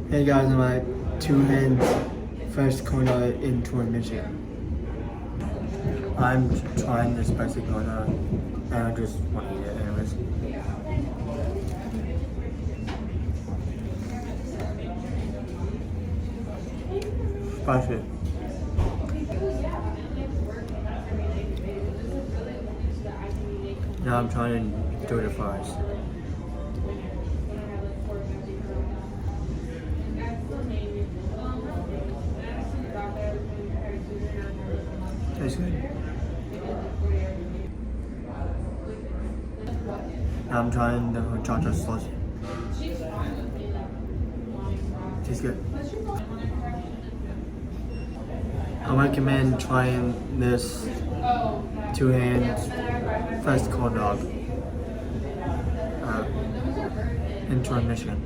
Hey guys, I'm at Two Hands first corner in Torrance, Michigan. I'm trying this spicy corner and I just want to eat it anyways. Spicy. Now I'm trying to do the fries. Tastes good. Now I'm trying the horchata sauce. Tastes good. I recommend trying this Two Hands first corn dog in Torrance, Michigan.